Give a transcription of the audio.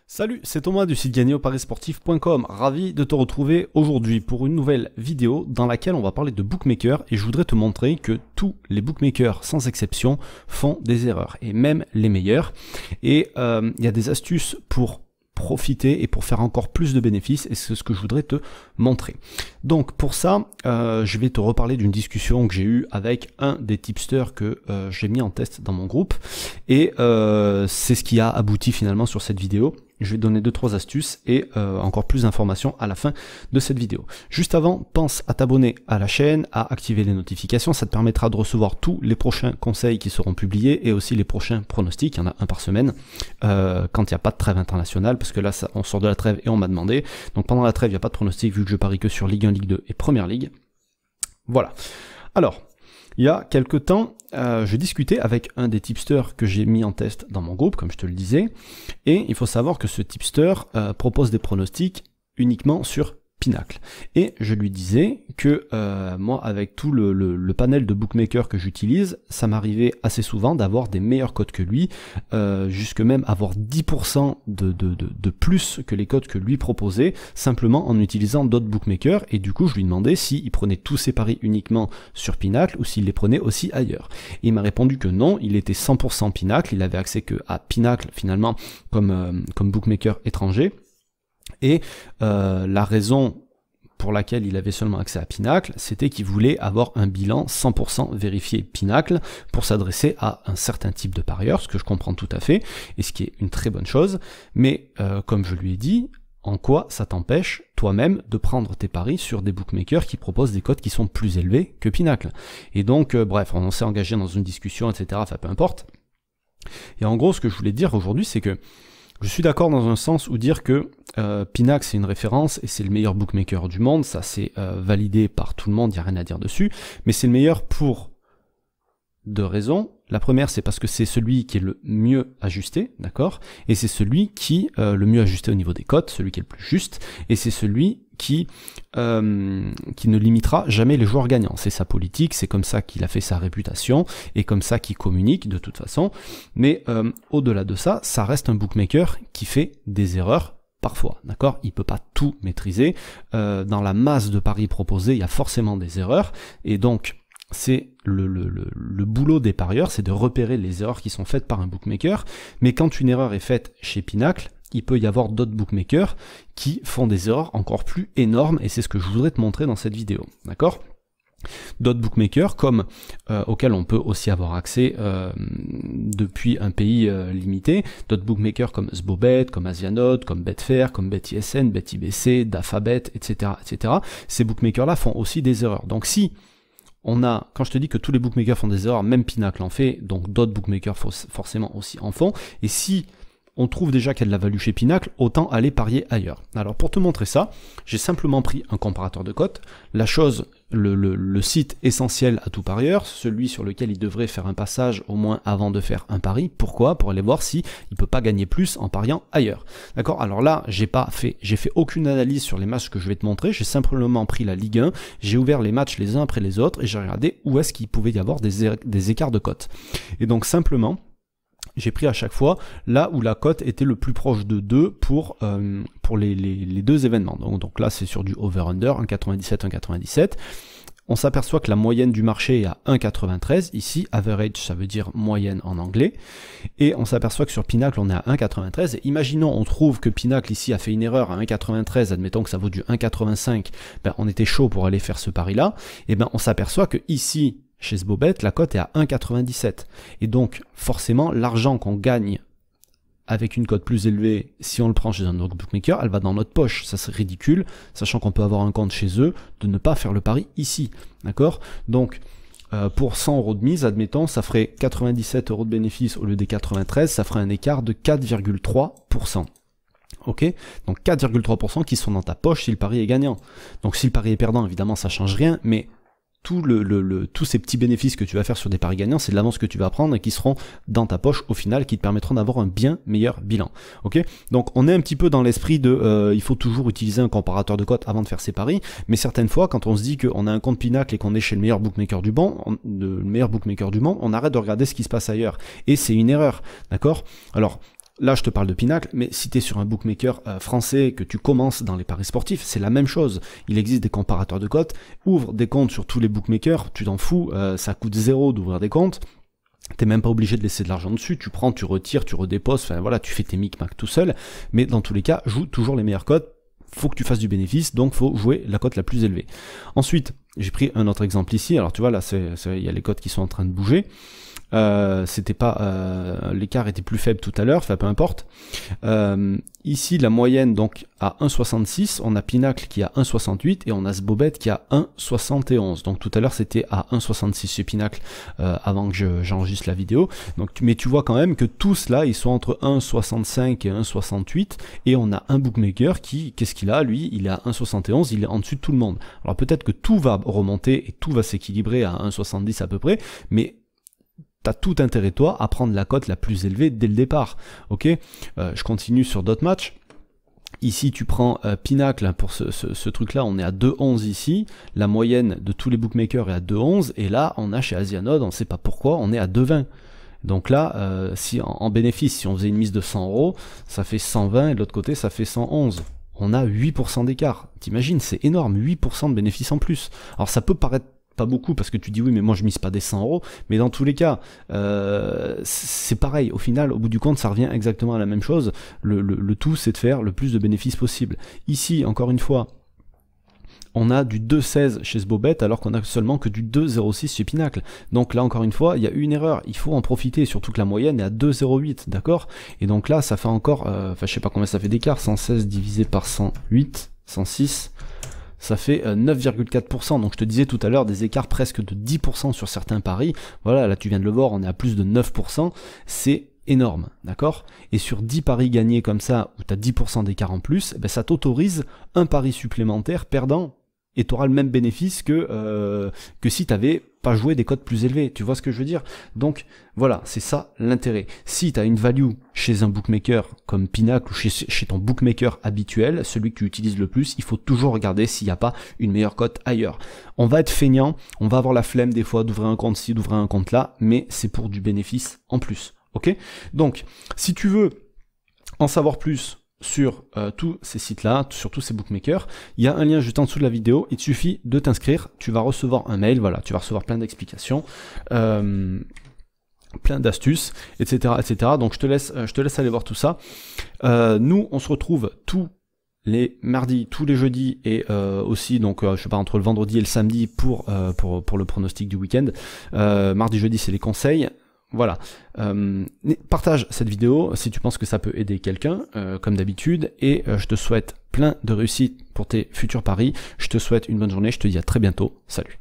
Salut, c'est Thomas du site gagnerauparissportif.com, ravi de te retrouver aujourd'hui pour une nouvelle vidéo dans laquelle on va parler de bookmakers et je voudrais te montrer que tous les bookmakers sans exception font des erreurs et même les meilleurs et il y a des astuces pour profiter et pour faire encore plus de bénéfices et c'est ce que je voudrais te montrer. Donc pour ça, je vais te reparler d'une discussion que j'ai eue avec un des tipsters que j'ai mis en test dans mon groupe et c'est ce qui a abouti finalement sur cette vidéo. Je vais te donner 2-3 astuces et encore plus d'informations à la fin de cette vidéo. Juste avant, pense à t'abonner à la chaîne, à activer les notifications, ça te permettra de recevoir tous les prochains conseils qui seront publiés et aussi les prochains pronostics, il y en a un par semaine, quand il n'y a pas de trêve internationale, parce que là on sort de la trêve et on m'a demandé, donc pendant la trêve il n'y a pas de pronostic vu que je parie que sur Ligue 1, Ligue 2 et Première Ligue. Voilà. Alors, il y a quelques temps, je discutais avec un des tipsters que j'ai mis en test dans mon groupe, comme je te le disais, et il faut savoir que ce tipster propose des pronostics uniquement sur Pinacle. Et je lui disais que moi, avec tout le panel de bookmakers que j'utilise, ça m'arrivait assez souvent d'avoir des meilleurs codes que lui, jusque même avoir 10% de plus que les codes que lui proposait, simplement en utilisant d'autres bookmakers, et du coup je lui demandais s'il prenait tous ses paris uniquement sur Pinacle, ou s'il les prenait aussi ailleurs. Et il m'a répondu que non, il était 100% Pinacle, il avait accès que à Pinacle finalement, comme bookmaker étranger. Et la raison pour laquelle il avait seulement accès à Pinacle, c'était qu'il voulait avoir un bilan 100% vérifié Pinacle pour s'adresser à un certain type de parieur, ce que je comprends tout à fait, et ce qui est une très bonne chose, mais comme je lui ai dit, en quoi ça t'empêche toi-même de prendre tes paris sur des bookmakers qui proposent des cotes qui sont plus élevés que Pinacle. Et donc, bref, on s'est engagé dans une discussion, etc., enfin peu importe. Et en gros, ce que je voulais dire aujourd'hui, c'est que je suis d'accord dans un sens où dire que Pinacle c'est une référence et c'est le meilleur bookmaker du monde, ça c'est validé par tout le monde, il n'y a rien à dire dessus, mais c'est le meilleur pour deux raisons. La première c'est parce que c'est celui qui est le mieux ajusté, d'accord, et c'est celui qui le mieux ajusté au niveau des cotes, celui qui est le plus juste, et c'est celui qui ne limitera jamais les joueurs gagnants. C'est sa politique, c'est comme ça qu'il a fait sa réputation, et comme ça qu'il communique de toute façon, mais au-delà de ça, ça reste un bookmaker qui fait des erreurs parfois, d'accord. Il peut pas tout maîtriser, dans la masse de paris proposés, il y a forcément des erreurs, et donc c'est le boulot des parieurs, c'est de repérer les erreurs qui sont faites par un bookmaker, mais quand une erreur est faite chez Pinacle, il peut y avoir d'autres bookmakers qui font des erreurs encore plus énormes, et c'est ce que je voudrais te montrer dans cette vidéo, d'accord? D'autres bookmakers comme auxquels on peut aussi avoir accès depuis un pays limité, d'autres bookmakers comme Sbobet, comme Asianode, comme Betfair, comme BetISN, BetIBC, Dafabet, etc., etc. Ces bookmakers-là font aussi des erreurs. Donc si on a, quand je te dis que tous les bookmakers font des erreurs, même Pinacle en fait, donc d'autres bookmakers forcément aussi en font, et si on trouve déjà qu'il y a de la value chez Pinacle, autant aller parier ailleurs. Alors pour te montrer ça, j'ai simplement pris un comparateur de cotes, la chose, le site essentiel à tout parieur, celui sur lequel il devrait faire un passage au moins avant de faire un pari. Pourquoi? Pour aller voir si il peut pas gagner plus en pariant ailleurs. D'accord? Alors là, j'ai fait aucune analyse sur les matchs que je vais te montrer, j'ai simplement pris la Ligue 1, j'ai ouvert les matchs les uns après les autres et j'ai regardé où est-ce qu'il pouvait y avoir des écarts de cotes. Et donc simplement, j'ai pris à chaque fois là où la cote était le plus proche de 2 pour les deux événements. Donc là, c'est sur du over-under, 1,97, 1,97. On s'aperçoit que la moyenne du marché est à 1,93. Ici, average, ça veut dire moyenne en anglais. Et on s'aperçoit que sur Pinacle, on est à 1,93. Et imaginons, on trouve que Pinacle ici a fait une erreur à 1,93. Admettons que ça vaut du 1,85. Ben, on était chaud pour aller faire ce pari-là. Et ben, on s'aperçoit que ici, chez Sbobet, la cote est à 1,97. Et donc, forcément, l'argent qu'on gagne avec une cote plus élevée, si on le prend chez un autre bookmaker, elle va dans notre poche. Ça serait ridicule, sachant qu'on peut avoir un compte chez eux, de ne pas faire le pari ici. D'accord? Donc, pour 100 € de mise, admettons, ça ferait 97 € de bénéfice au lieu des 93, ça ferait un écart de 4,3%. Ok, donc 4,3% qui sont dans ta poche si le pari est gagnant. Donc si le pari est perdant, évidemment, ça change rien, mais tous ces petits bénéfices que tu vas faire sur des paris gagnants, c'est de l'avance que tu vas prendre et qui seront dans ta poche au final, qui te permettront d'avoir un bien meilleur bilan. Ok, donc on est un petit peu dans l'esprit de il faut toujours utiliser un comparateur de cotes avant de faire ses paris, mais certaines fois quand on se dit qu'on a un compte Pinacle et qu'on est chez le meilleur bookmaker du monde, on arrête de regarder ce qui se passe ailleurs, et c'est une erreur, d'accord? Alors Là, je te parle de Pinacle, mais si tu es sur un bookmaker français, que tu commences dans les paris sportifs, c'est la même chose. Il existe des comparateurs de cotes. Ouvre des comptes sur tous les bookmakers, tu t'en fous, ça coûte 0 d'ouvrir des comptes. T'es même pas obligé de laisser de l'argent dessus, tu prends, tu retires, tu redéposes, enfin voilà, tu fais tes micmacs tout seul. Mais dans tous les cas, joue toujours les meilleures cotes. Faut que tu fasses du bénéfice, donc faut jouer la cote la plus élevée. Ensuite, j'ai pris un autre exemple ici. Alors tu vois, là, il y a les cotes qui sont en train de bouger. C'était pas l'écart était plus faible tout à l'heure, enfin peu importe. Ici la moyenne donc à 1,66, on a Pinacle qui a 1,68 et on a Sbobet qui a 1,71. Donc tout à l'heure c'était à 1,66 chez Pinacle avant que j'enregistre la vidéo. Donc mais tu vois quand même que tous là ils sont entre 1,65 et 1,68 et on a un bookmaker qui qu'est-ce qu'il a lui, il est à 1,71, il est en dessus de tout le monde. Alors peut-être que tout va remonter et tout va s'équilibrer à 1,70 à peu près, mais t'as tout intérêt toi à prendre la cote la plus élevée dès le départ, ok. Je continue sur d'autres matchs. Ici tu prends Pinacle pour ce truc là, on est à 2,11 ici, la moyenne de tous les bookmakers est à 2,11 et là on a chez Asianode, on ne sait pas pourquoi, on est à 2,20. Donc là, si en bénéfice, si on faisait une mise de 100 €, ça fait 120 et de l'autre côté ça fait 111. On a 8% d'écart. T'imagines, c'est énorme, 8% de bénéfice en plus. Alors ça peut paraître pas beaucoup parce que tu dis oui mais moi je mise pas des 100 €, mais dans tous les cas c'est pareil, au final au bout du compte ça revient exactement à la même chose, le tout c'est de faire le plus de bénéfices possible. Ici encore une fois on a du 2,16 chez Sbobet alors qu'on a seulement que du 2,06 chez Pinacle. Donc là encore une fois il y a une erreur, il faut en profiter, surtout que la moyenne est à 2,08, d'accord. Et donc là ça fait encore, enfin je sais pas combien ça fait d'écart, 116 divisé par 108, 106, ça fait 9,4%, donc je te disais tout à l'heure des écarts presque de 10% sur certains paris, voilà, là tu viens de le voir, on est à plus de 9%, c'est énorme, d'accord. Et sur 10 paris gagnés comme ça, où tu as 10% d'écart en plus, ben ça t'autorise un pari supplémentaire perdant, et tu auras le même bénéfice que si tu n'avais pas joué des cotes plus élevées, tu vois ce que je veux dire. Donc voilà, c'est ça l'intérêt. Si tu as une value chez un bookmaker comme Pinacle ou chez ton bookmaker habituel, celui que tu utilises le plus, il faut toujours regarder s'il n'y a pas une meilleure cote ailleurs. On va être feignant, on va avoir la flemme des fois d'ouvrir un compte ci, d'ouvrir un compte là, mais c'est pour du bénéfice en plus, ok. Donc si tu veux en savoir plus sur tous ces sites-là, sur tous ces bookmakers, il y a un lien juste en dessous de la vidéo, il te suffit de t'inscrire, tu vas recevoir un mail, voilà, tu vas recevoir plein d'explications, plein d'astuces, etc., etc. Donc je te laisse aller voir tout ça. Nous, on se retrouve tous les mardis, tous les jeudis et aussi donc je sais pas entre le vendredi et le samedi pour le pronostic du week-end. Mardi, jeudi, c'est les conseils. Voilà, partage cette vidéo si tu penses que ça peut aider quelqu'un, comme d'habitude, et je te souhaite plein de réussite pour tes futurs paris, je te souhaite une bonne journée, je te dis à très bientôt, salut.